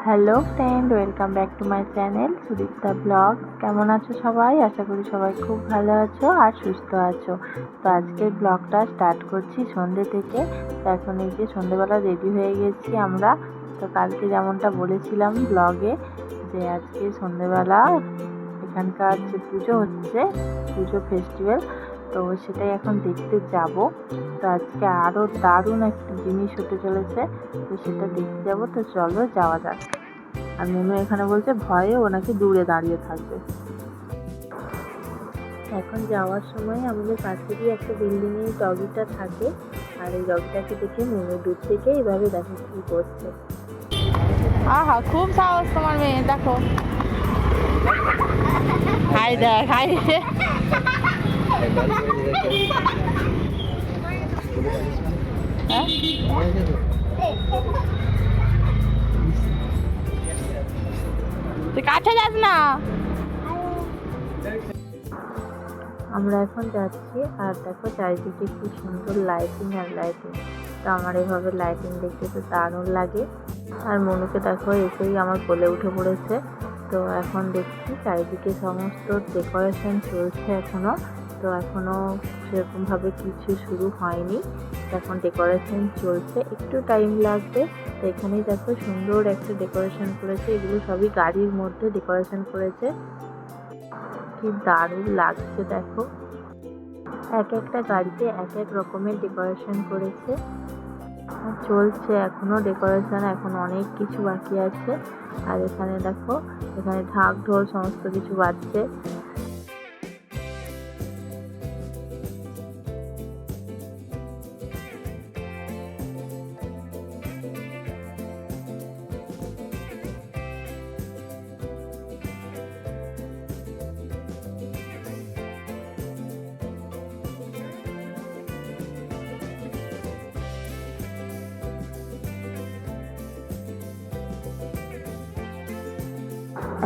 Hello friend, welcome back to my channel Sudipta blog. কেমন আছো সবাই? আশা করি সবাই খুব ভালো আছো আর সুস্থ আছো। তো আজকের ব্লগটা স্টার্ট করছি সন্ধ্যে থেকে। তো এখন এই যে সন্ধ্যেবেলা রেডি হয়ে গেছি আমরা। তো কালকে যেমনটা বলেছিলাম ব্লগে যে আজকে সন্ধ্যেবেলা এখানকার যে পুজো হচ্ছে, পুজো ফেস্টিভ্যাল, তো সেটাই এখন দেখতে যাব। তো আজকে আরও দারুণ একটা জিনিস হতে চলেছে, তো সেটা দেখতে যাব। তো চলো যাওয়া যাক। আর মনু এখানে বলছে ভয়ে ও নাকি দূরে দাঁড়িয়ে থাকবে। এখন যাওয়ার সময় আমাদের পাশেরই একটা বিল্ডিংয়ে ডগিটা থাকে, আর এই ডগিটাকে দেখে মনু দূর থেকে এভাবে দেখো কি করছে। আহা, খুব সাহস তোমার মেয়ে, দেখো। হাই দেখ, হাই। তুই কাছে যাস না। আমরা এখন যাচ্ছি আর দেখো চারিদিকে কি সুন্দর লাইটিং আর লাইটিং। তো আমার এভাবে লাইটিং দেখতে তো দারুণ লাগে। আর মনুকে দেখো এসেই আমার কোলে উঠে পড়েছে। তো এখন দেখছি চারিদিকে সমস্ত ডেকোরেশন চলছে এখনও। তো এখনও সেরকমভাবে কিছু শুরু হয়নি, এখন ডেকোরেশন চলছে, একটু টাইম লাগবে। তো এখানেই দেখো সুন্দর একটা ডেকোরেশন করেছে, এগুলো সবই গাড়ির মধ্যে ডেকোরেশন করেছে। কি দারুণ লাগছে দেখো, এক একটা গাড়িতে এক এক রকমের ডেকোরেশন করেছে। চলছে এখনো ডেকোরেশন, এখন অনেক কিছু বাকি আছে। আর এখানে দেখো, এখানে ঢাক ঢোল সমস্ত কিছু বাজছে।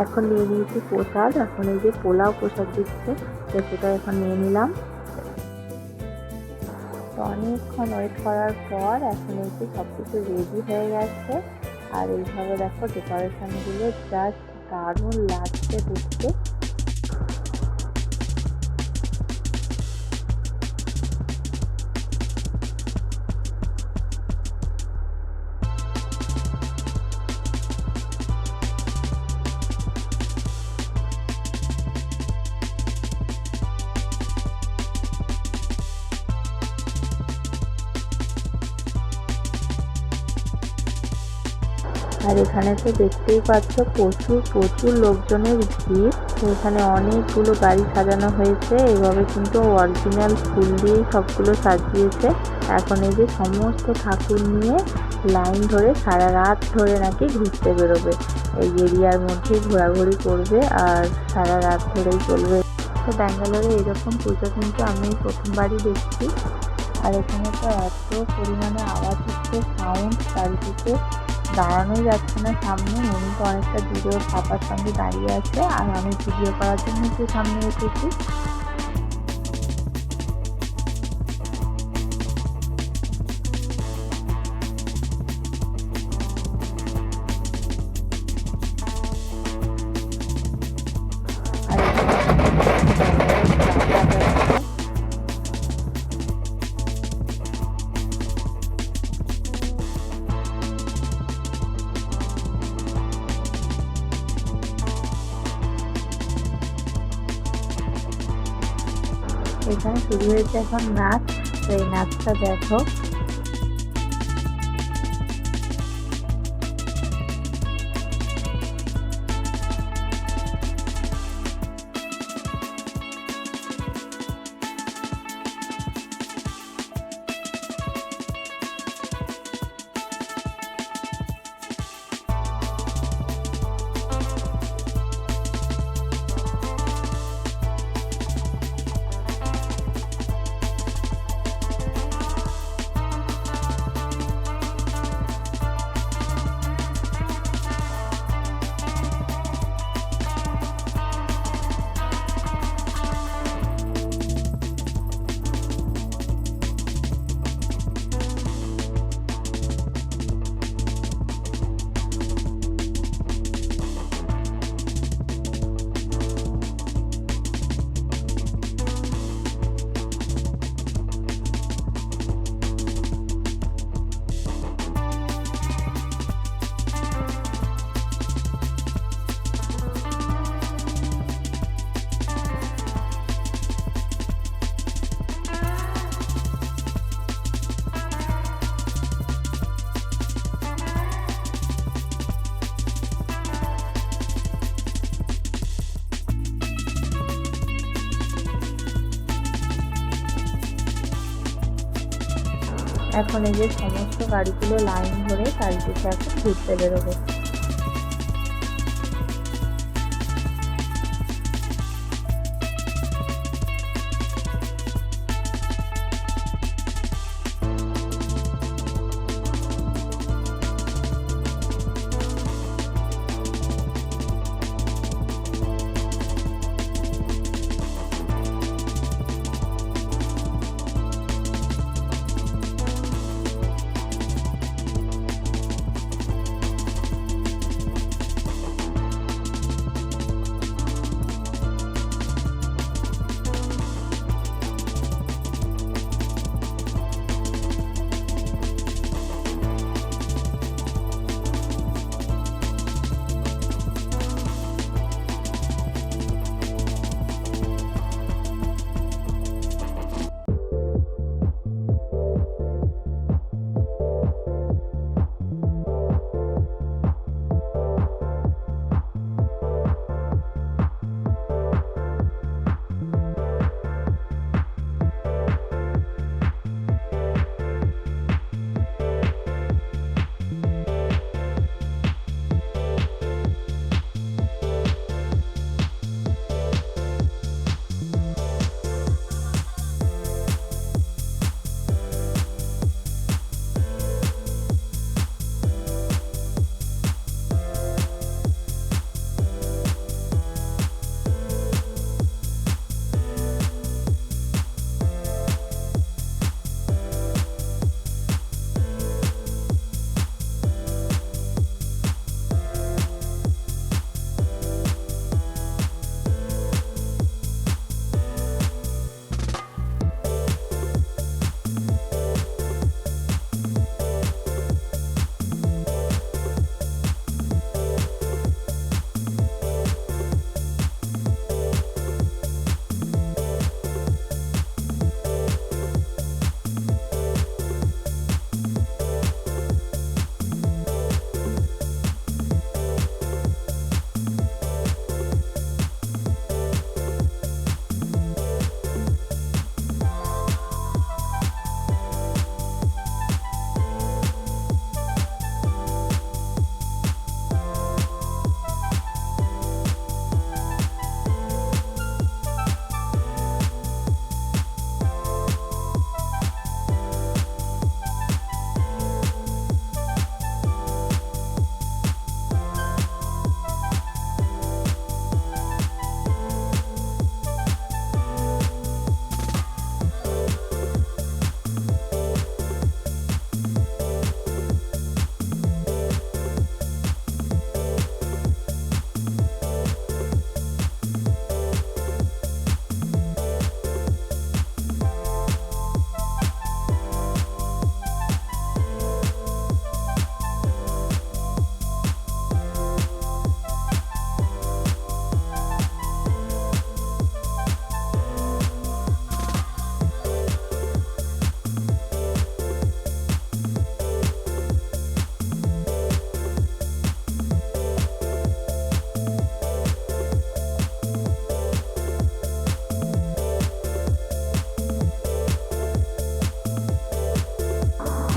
এখন নিয়ে নিয়েছি প্রসাদ, এখন এই যে পোলাও প্রসাদ দিচ্ছে, তো সেটা এখন নিয়ে নিলাম। তো অনেকক্ষণ ওয়েট করার পর এখন এই যে সব কিছু রেডি হয়ে গেছে। আর এইভাবে দেখো ডেকোরেশনগুলো জাস্ট দারুণ লাগছে দেখতে। আর এখানে তো দেখতেই পাচ্ছ প্রচুর প্রচুর লোকজনের ভিড়। তো এখানে অনেকগুলো গাড়ি সাজানো হয়েছে, এইভাবে কিন্তু অরিজিনাল ফুল দিয়ে সবগুলো সাজিয়েছে। এখন এই যে সমস্ত ঠাকুর নিয়ে লাইন ধরে সারা রাত ধরে নাকি ঘুরতে বেরোবে, এই এরিয়ার মধ্যে ঘোরাঘুরি করবে আর সারা রাত ধরেই চলবে। তো ব্যাঙ্গালোরে এরকম পুজো কিন্তু আমি প্রথমবারই দেখছি। আর এখানে তো এত পরিমাণে আওয়াজ হচ্ছে, সাউন্ড, চারিদিকে দাঁড়ানোই যাচ্ছে না সামনে। উনি তো অনেকটা দূরে পাপার সঙ্গে দাঁড়িয়ে আছে, আর আমি ভিডিও করার জন্য একটু সামনে এসেছি। আর এখানে শুরু হয়েছে এখন নাচ। তো এই নাচটা দেখো। এখন এই যে সমস্ত গাড়িগুলো লাইন ধরে চারিদিকে এখন ঘুরতে বেরোবে।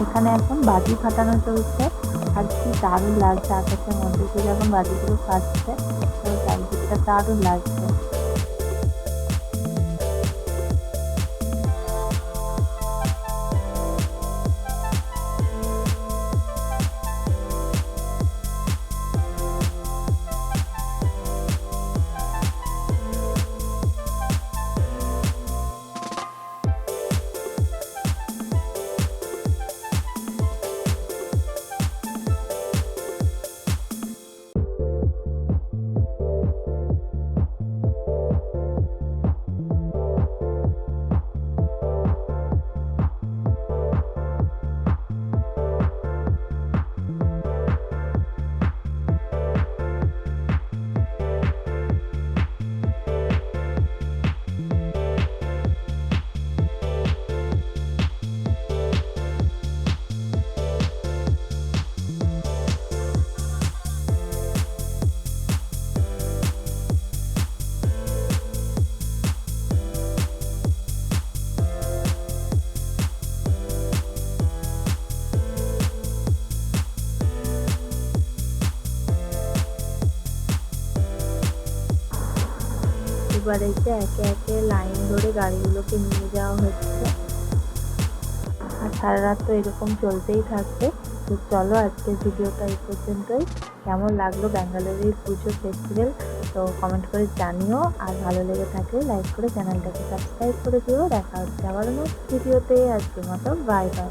এখানে এখন বাজি ফাটানো চলছে, আর কি দারুণ লাগছে আকাশের মধ্যে দিয়ে যখন বাজিগুলো ফাটছে, চারিদিকটা দারুণ লাগছে। এবার এসে একে একে লাইন ধরে গাড়িগুলোকে নিয়ে যাওয়া হচ্ছে। আর সারা রাত তো এরকম চলতেই থাকবে। তো চলো আজকের ভিডিওটা এই পর্যন্তই। কেমন লাগলো ব্যাঙ্গালোরের পুজো ফেস্টিভ্যাল তো কমেন্ট করে জানিও। আর ভালো লেগে থাকলে লাইক করে চ্যানেলটাকে সাবস্ক্রাইব করে দিও। দেখা হচ্ছে আবার নেক্সট ভিডিওতে। আজকের মতো বাই বাই।